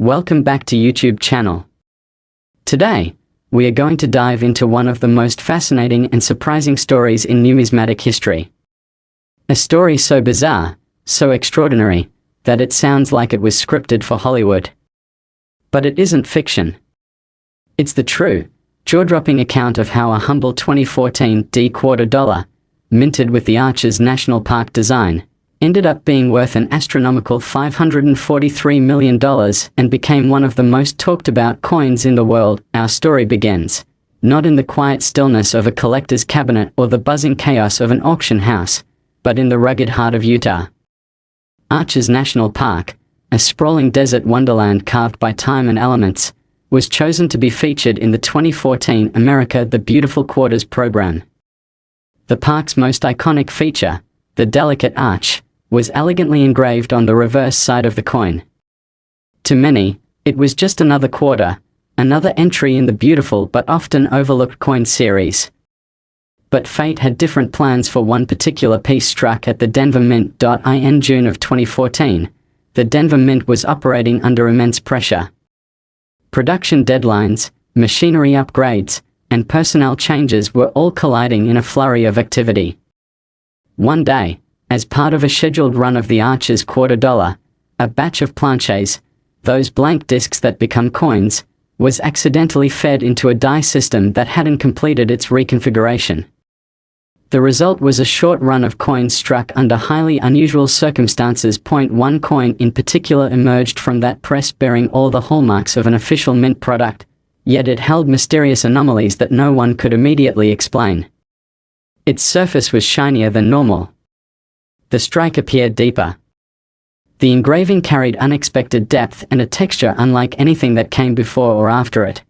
Welcome back to YouTube channel. Today, we are going to dive into one of the most fascinating and surprising stories in numismatic history. A story so bizarre, so extraordinary, that it sounds like it was scripted for Hollywood. But it isn't fiction. It's the true, jaw-dropping account of how a humble 2014 quarter dollar, minted with the Arches National Park design, ended up being worth an astronomical $543 million and became one of the most talked about coins in the world. Our story begins, not in the quiet stillness of a collector's cabinet or the buzzing chaos of an auction house, but in the rugged heart of Utah. Arches National Park, a sprawling desert wonderland carved by time and elements, was chosen to be featured in the 2014 America the Beautiful Quarters program. The park's most iconic feature, the delicate arch, was elegantly engraved on the reverse side of the coin. To many, it was just another quarter, another entry in the beautiful but often overlooked coin series. But fate had different plans for one particular piece struck at the Denver Mint. In June of 2014, the Denver Mint was operating under immense pressure. Production deadlines, machinery upgrades, and personnel changes were all colliding in a flurry of activity. One day, as part of a scheduled run of the Arches quarter dollar, a batch of planches, those blank discs that become coins, was accidentally fed into a die system that hadn't completed its reconfiguration. The result was a short run of coins struck under highly unusual circumstances. One coin in particular emerged from that press bearing all the hallmarks of an official mint product, yet it held mysterious anomalies that no one could immediately explain. Its surface was shinier than normal. The strike appeared deeper. The engraving carried unexpected depth and a texture unlike anything that came before or after it.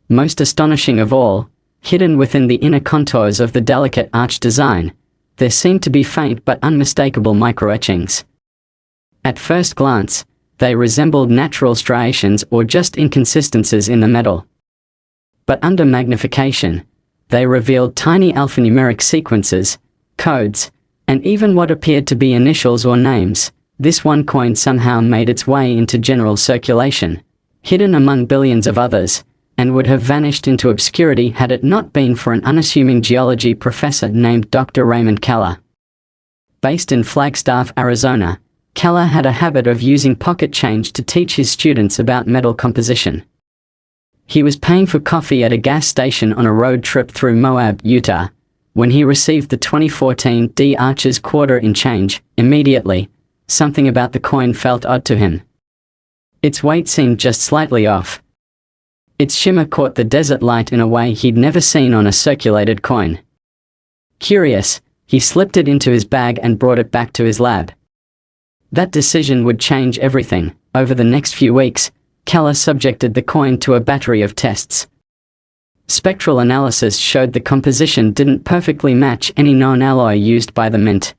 Most astonishing of all, hidden within the inner contours of the delicate arch design, there seemed to be faint but unmistakable microetchings. At first glance, they resembled natural striations or just inconsistencies in the metal. But under magnification, they revealed tiny alphanumeric sequences, codes, and even what appeared to be initials or names. This one coin somehow made its way into general circulation, hidden among billions of others, and would have vanished into obscurity had it not been for an unassuming geology professor named Dr. Raymond Keller. Based in Flagstaff, Arizona, Keller had a habit of using pocket change to teach his students about metal composition. He was paying for coffee at a gas station on a road trip through Moab, Utah, when he received the 2014 Arches quarter in change. Immediately, something about the coin felt odd to him. Its weight seemed just slightly off. Its shimmer caught the desert light in a way he'd never seen on a circulated coin. Curious, he slipped it into his bag and brought it back to his lab. That decision would change everything. Over the next few weeks, Keller subjected the coin to a battery of tests. Spectral analysis showed the composition didn't perfectly match any known alloy used by the mint.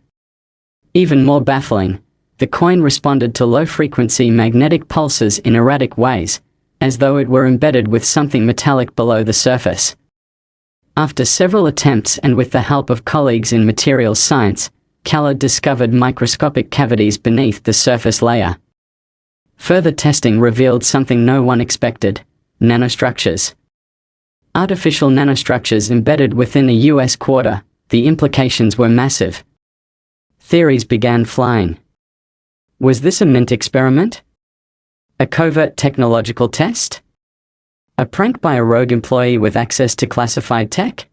Even more baffling, the coin responded to low-frequency magnetic pulses in erratic ways, as though it were embedded with something metallic below the surface. After several attempts and with the help of colleagues in materials science, Keller discovered microscopic cavities beneath the surface layer. Further testing revealed something no one expected: nanostructures. Artificial nanostructures embedded within a US quarter. The implications were massive. Theories began flying. Was this a mint experiment? A covert technological test? A prank by a rogue employee with access to classified tech?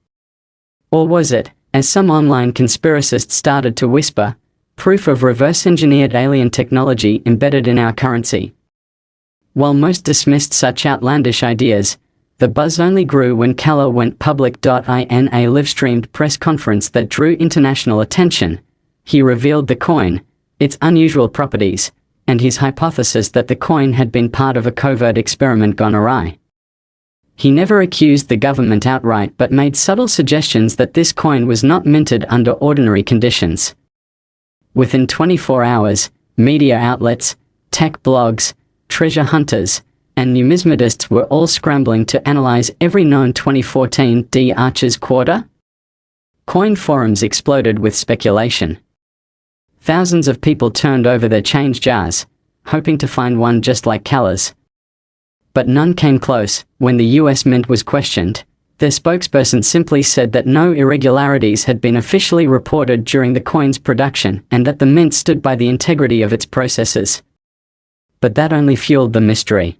Or was it, as some online conspiracists started to whisper, proof of reverse-engineered alien technology embedded in our currency? While most dismissed such outlandish ideas, the buzz only grew when Keller went public. In a live-streamed press conference that drew international attention, he revealed the coin, its unusual properties, and his hypothesis that the coin had been part of a covert experiment gone awry. He never accused the government outright but made subtle suggestions that this coin was not minted under ordinary conditions. Within 24 hours, media outlets, tech blogs, treasure hunters, and numismatists were all scrambling to analyze every known 2014 Arches quarter. Coin forums exploded with speculation. Thousands of people turned over their change jars, hoping to find one just like Keller's. But none came close. When the US Mint was questioned, their spokesperson simply said that no irregularities had been officially reported during the coin's production and that the Mint stood by the integrity of its processes. But that only fueled the mystery.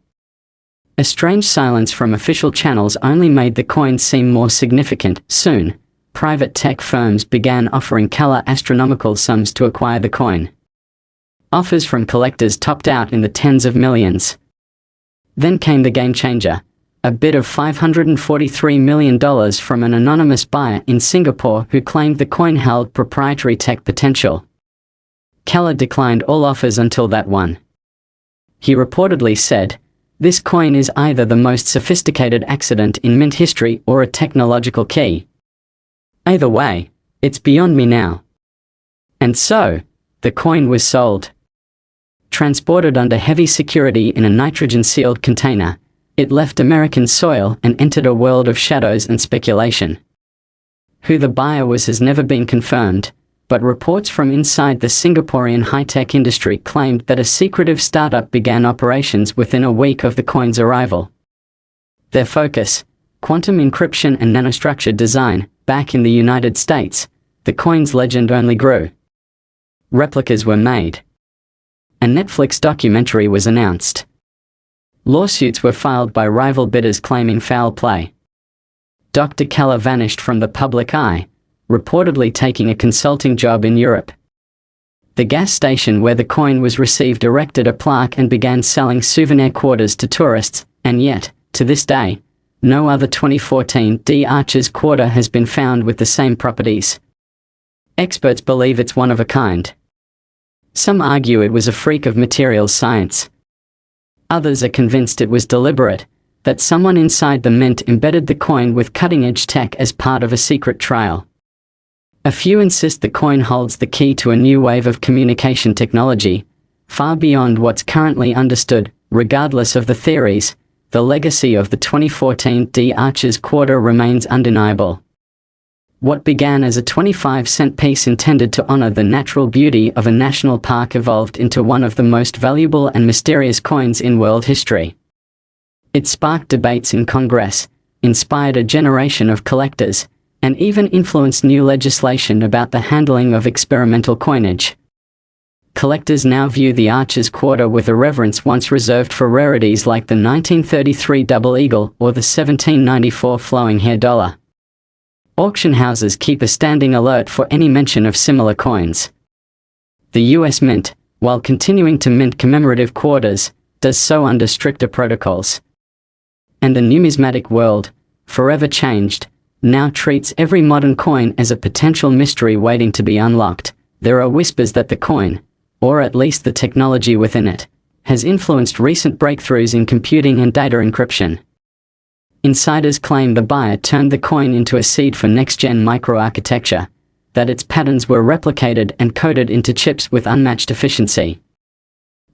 A strange silence from official channels only made the coin seem more significant. Soon, private tech firms began offering Keller astronomical sums to acquire the coin. Offers from collectors topped out in the tens of millions. Then came the game changer, a bid of $543 million from an anonymous buyer in Singapore who claimed the coin held proprietary tech potential. Keller declined all offers until that one. He reportedly said, "This coin is either the most sophisticated accident in mint history or a technological key. Either way, it's beyond me now." And so, the coin was sold. Transported under heavy security in a nitrogen-sealed container, it left American soil and entered a world of shadows and speculation. Who the buyer was has never been confirmed, but reports from inside the Singaporean high-tech industry claimed that a secretive startup began operations within a week of the coin's arrival. Their focus, quantum encryption and nanostructure design, back in the United States, the coin's legend only grew. Replicas were made. A Netflix documentary was announced. Lawsuits were filed by rival bidders claiming foul play. Dr. Keller vanished from the public eye, reportedly taking a consulting job in Europe. The gas station where the coin was received erected a plaque and began selling souvenir quarters to tourists, and yet, to this day, no other 2014 D Arches quarter has been found with the same properties. Experts believe it's one of a kind. Some argue it was a freak of materials science. Others are convinced it was deliberate, that someone inside the mint embedded the coin with cutting-edge tech as part of a secret trial. A few insist the coin holds the key to a new wave of communication technology, far beyond what's currently understood. Regardless of the theories, the legacy of the 2014 D Arches quarter remains undeniable. What began as a 25-cent piece intended to honor the natural beauty of a national park evolved into one of the most valuable and mysterious coins in world history. It sparked debates in Congress, inspired a generation of collectors, and even influenced new legislation about the handling of experimental coinage. Collectors now view the Arches quarter with a reverence once reserved for rarities like the 1933 Double Eagle or the 1794 Flowing Hair dollar. Auction houses keep a standing alert for any mention of similar coins. The US Mint, while continuing to mint commemorative quarters, does so under stricter protocols. And the numismatic world, forever changed, now treats every modern coin as a potential mystery waiting to be unlocked. There are whispers that the coin, or at least the technology within it, has influenced recent breakthroughs in computing and data encryption. Insiders claim the buyer turned the coin into a seed for next-gen microarchitecture, that its patterns were replicated and coded into chips with unmatched efficiency.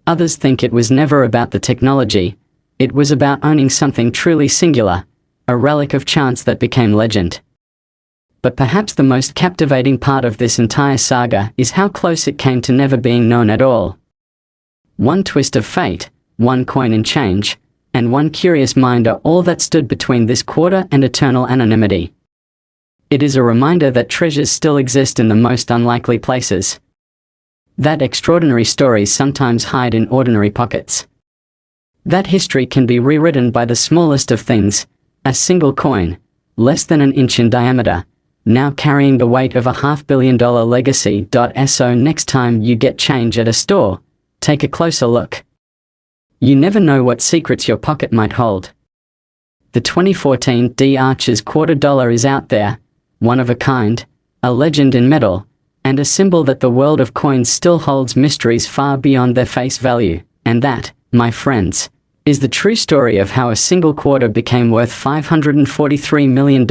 Others think it was never about the technology, it was about owning something truly singular, a relic of chance that became legend. But perhaps the most captivating part of this entire saga is how close it came to never being known at all. One twist of fate, one coin and change, and one curious mind are all that stood between this quarter and eternal anonymity. It is a reminder that treasures still exist in the most unlikely places. That extraordinary stories sometimes hide in ordinary pockets. That history can be rewritten by the smallest of things, a single coin, less than an inch in diameter, now carrying the weight of a $500 million legacy. So next time you get change at a store, take a closer look. You never know what secrets your pocket might hold. The 2014 D Arches quarter dollar is out there, one of a kind, a legend in metal, and a symbol that the world of coins still holds mysteries far beyond their face value. And that, my friends, is the true story of how a single quarter became worth $543 million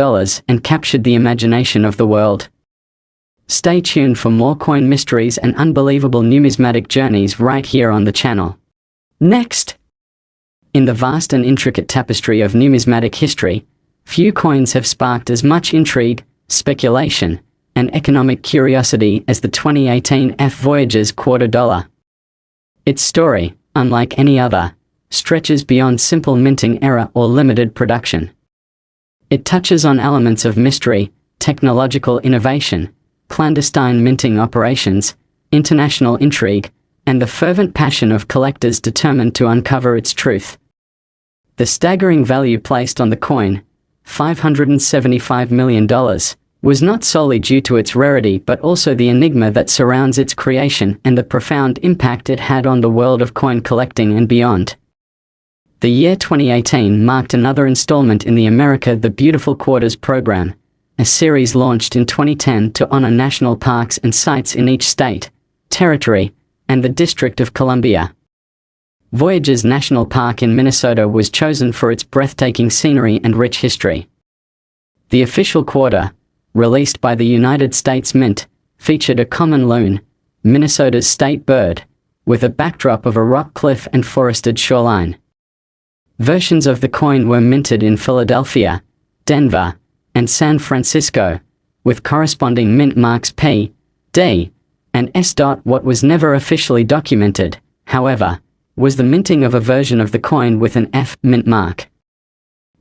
and captured the imagination of the world. Stay tuned for more coin mysteries and unbelievable numismatic journeys right here on the channel. Next! In the vast and intricate tapestry of numismatic history, few coins have sparked as much intrigue, speculation, and economic curiosity as the 2018 Voyager's quarter dollar. Its story, unlike any other, stretches beyond simple minting error or limited production. It touches on elements of mystery, technological innovation, clandestine minting operations, international intrigue, and the fervent passion of collectors determined to uncover its truth. The staggering value placed on the coin, $575 million, was not solely due to its rarity but also the enigma that surrounds its creation and the profound impact it had on the world of coin collecting and beyond. The year 2018 marked another installment in the America the Beautiful Quarters program, a series launched in 2010 to honor national parks and sites in each state, territory, and the District of Columbia. Voyageurs National Park in Minnesota was chosen for its breathtaking scenery and rich history. The official quarter, released by the United States Mint, featured a common loon, Minnesota's state bird, with a backdrop of a rock cliff and forested shoreline. Versions of the coin were minted in Philadelphia, Denver, and San Francisco, with corresponding mint marks P, D, and S. What was never officially documented, however, was the minting of a version of the coin with an F mint mark.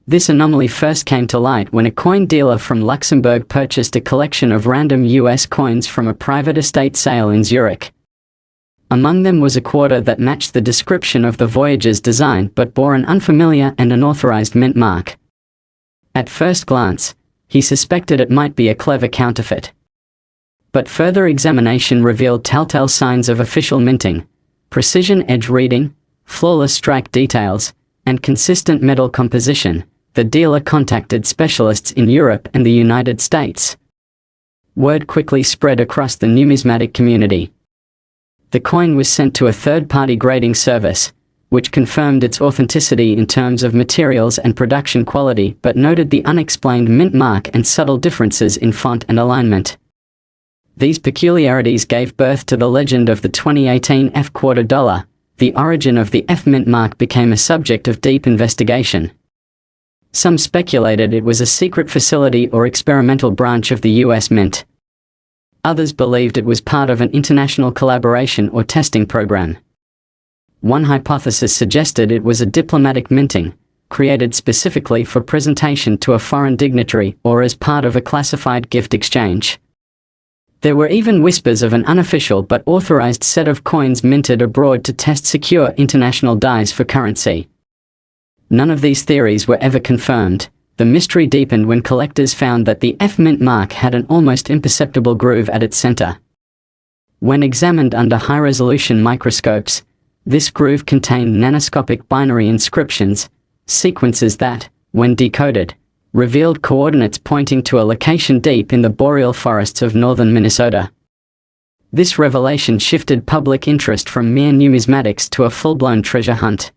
This anomaly first came to light when a coin dealer from Luxembourg purchased a collection of random US coins from a private estate sale in Zurich. Among them was a quarter that matched the description of the Voyageur's design but bore an unfamiliar and unauthorized mint mark. At first glance, he suspected it might be a clever counterfeit. But further examination revealed telltale signs of official minting: precision edge reading, flawless strike details, and consistent metal composition. The dealer contacted specialists in Europe and the United States. Word quickly spread across the numismatic community. The coin was sent to a third-party grading service, which confirmed its authenticity in terms of materials and production quality but noted the unexplained mint mark and subtle differences in font and alignment. These peculiarities gave birth to the legend of the 2018 F quarter dollar. The origin of the F mint mark became a subject of deep investigation. Some speculated it was a secret facility or experimental branch of the US Mint. Others believed it was part of an international collaboration or testing program. One hypothesis suggested it was a diplomatic minting, created specifically for presentation to a foreign dignitary or as part of a classified gift exchange. There were even whispers of an unofficial but authorized set of coins minted abroad to test secure international dies for currency. None of these theories were ever confirmed. The mystery deepened when collectors found that the F mint mark had an almost imperceptible groove at its center. When examined under high-resolution microscopes, this groove contained nanoscopic binary inscriptions, sequences that, when decoded, revealed coordinates pointing to a location deep in the boreal forests of northern Minnesota. This revelation shifted public interest from mere numismatics to a full-blown treasure hunt.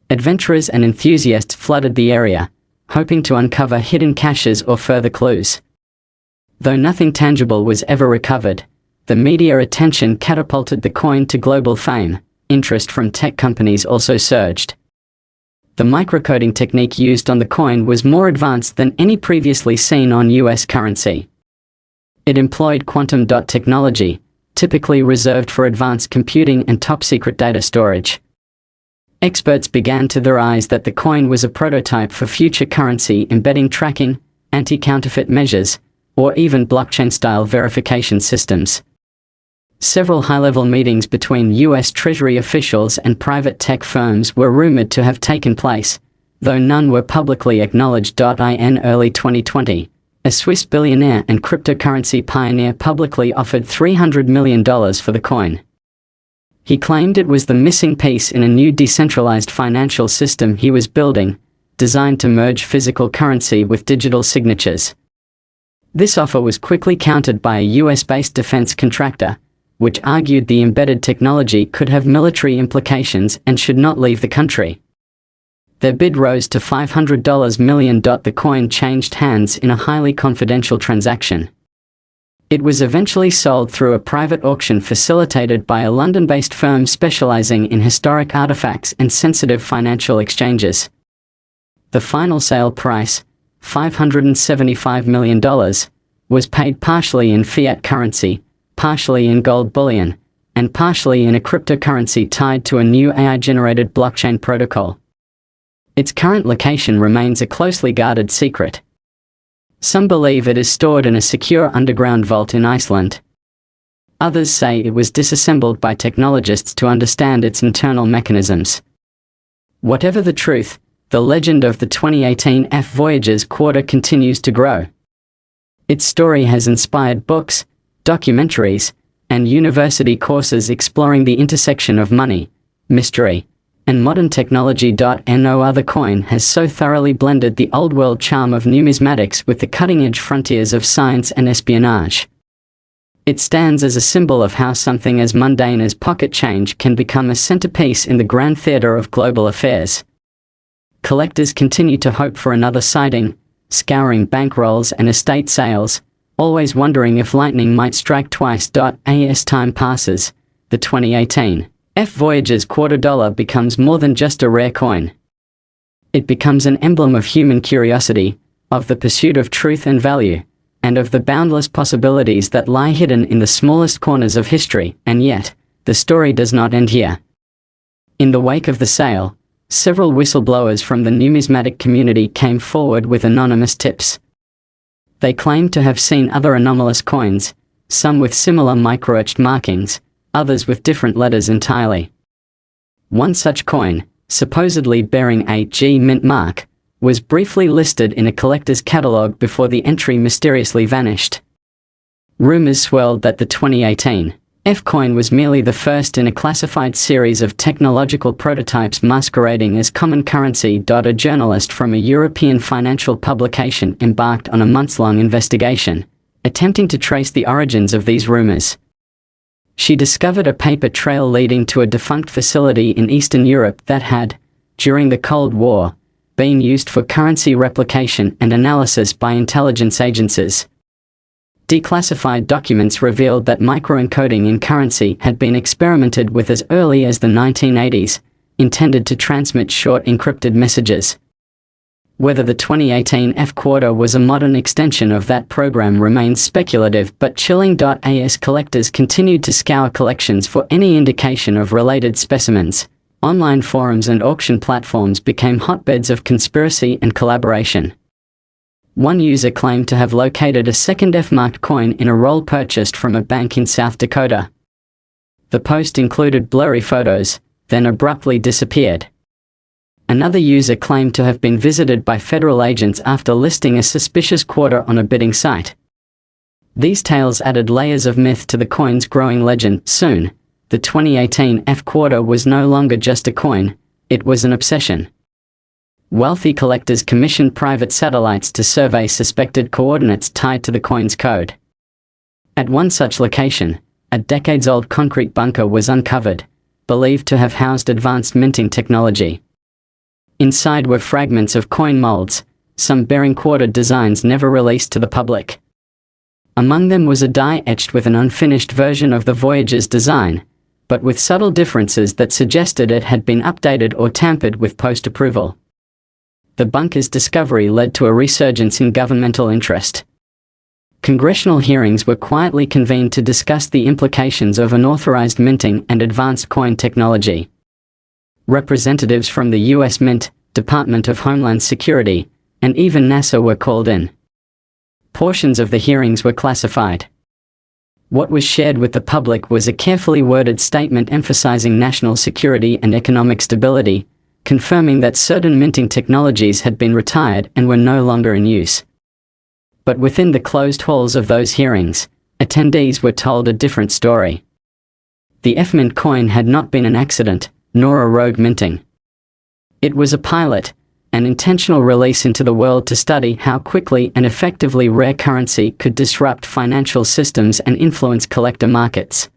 Adventurers and enthusiasts flooded the area, hoping to uncover hidden caches or further clues. Though nothing tangible was ever recovered, the media attention catapulted the coin to global fame. Interest from tech companies also surged. The microcoding technique used on the coin was more advanced than any previously seen on US currency. It employed quantum dot technology, typically reserved for advanced computing and top-secret data storage. Experts began to theorize that the coin was a prototype for future currency embedding tracking, anti-counterfeit measures, or even blockchain-style verification systems. Several high-level meetings between US Treasury officials and private tech firms were rumored to have taken place, though none were publicly acknowledged. In early 2020, a Swiss billionaire and cryptocurrency pioneer publicly offered $300 million for the coin. He claimed it was the missing piece in a new decentralized financial system he was building, designed to merge physical currency with digital signatures. This offer was quickly countered by a US-based defense contractor, which argued the embedded technology could have military implications and should not leave the country. Their bid rose to $500 million. The coin changed hands in a highly confidential transaction. It was eventually sold through a private auction facilitated by a London-based firm specializing in historic artifacts and sensitive financial exchanges. The final sale price, $575 million, was paid partially in fiat currency, partially in gold bullion, and partially in a cryptocurrency tied to a new AI-generated blockchain protocol. Its current location remains a closely guarded secret. Some believe it is stored in a secure underground vault in Iceland. Others say it was disassembled by technologists to understand its internal mechanisms. Whatever the truth, the legend of the 2018 Voyager's quarter continues to grow. Its story has inspired books, documentaries, and university courses exploring the intersection of money, mystery, and modern technology. No other coin has so thoroughly blended the old-world charm of numismatics with the cutting-edge frontiers of science and espionage. It stands as a symbol of how something as mundane as pocket change can become a centerpiece in the grand theater of global affairs. Collectors continue to hope for another sighting, scouring bankrolls and estate sales, always wondering if lightning might strike twice. As time passes, the 2018 Voyager's quarter dollar becomes more than just a rare coin. It becomes an emblem of human curiosity, of the pursuit of truth and value, and of the boundless possibilities that lie hidden in the smallest corners of history. And yet, the story does not end here. In the wake of the sale, several whistleblowers from the numismatic community came forward with anonymous tips. They claimed to have seen other anomalous coins, some with similar microetched markings, others with different letters entirely. One such coin, supposedly bearing a G mint mark, was briefly listed in a collector's catalog before the entry mysteriously vanished. Rumors swirled that the 2018 coin was merely the first in a classified series of technological prototypes masquerading as common currency. A journalist from a European financial publication embarked on a months-long investigation, attempting to trace the origins of these rumors. She discovered a paper trail leading to a defunct facility in Eastern Europe that had, during the Cold War, been used for currency replication and analysis by intelligence agencies. Declassified documents revealed that microencoding in currency had been experimented with as early as the 1980s, intended to transmit short encrypted messages. Whether the 2018 quarter was a modern extension of that program remains speculative but chilling. As collectors continued to scour collections for any indication of related specimens, online forums and auction platforms became hotbeds of conspiracy and collaboration. One user claimed to have located a second F-marked coin in a roll purchased from a bank in South Dakota. The post included blurry photos, then abruptly disappeared. Another user claimed to have been visited by federal agents after listing a suspicious quarter on a bidding site. These tales added layers of myth to the coin's growing legend. Soon, the 2018 quarter was no longer just a coin, it was an obsession. Wealthy collectors commissioned private satellites to survey suspected coordinates tied to the coin's code. At one such location, a decades-old concrete bunker was uncovered, believed to have housed advanced minting technology. Inside were fragments of coin molds, some bearing quarter designs never released to the public. Among them was a die etched with an unfinished version of the Voyager's design, but with subtle differences that suggested it had been updated or tampered with post-approval. The bunker's discovery led to a resurgence in governmental interest. Congressional hearings were quietly convened to discuss the implications of unauthorized minting and advanced coin technology. Representatives from the U.S. Mint, Department of Homeland Security, and even NASA were called in. Portions of the hearings were classified. What was shared with the public was a carefully worded statement emphasizing national security and economic stability, confirming that certain minting technologies had been retired and were no longer in use. But within the closed halls of those hearings, attendees were told a different story. The F-mint coin had not been an accident, nor a rogue minting. It was a pilot, an intentional release into the world to study how quickly and effectively rare currency could disrupt financial systems and influence collector markets.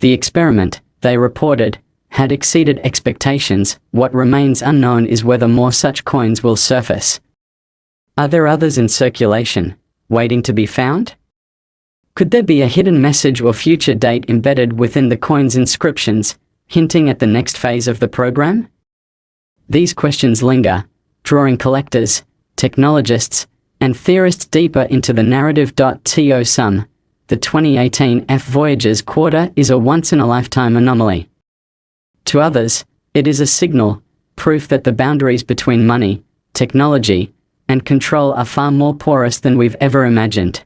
The experiment, they reported, had exceeded expectations. What remains unknown is whether more such coins will surface. Are there others in circulation, waiting to be found? Could there be a hidden message or future date embedded within the coin's inscriptions, hinting at the next phase of the program? These questions linger, drawing collectors, technologists, and theorists deeper into the narrative. Some, the 2018 F Voyager's quarter is a once-in-a-lifetime anomaly. To others, it is a signal, proof that the boundaries between money, technology, and control are far more porous than we've ever imagined.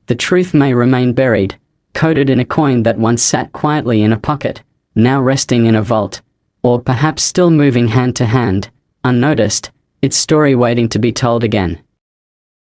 The truth may remain buried, coded in a coin that once sat quietly in a pocket, now resting in a vault, or perhaps still moving hand to hand, unnoticed, its story waiting to be told again.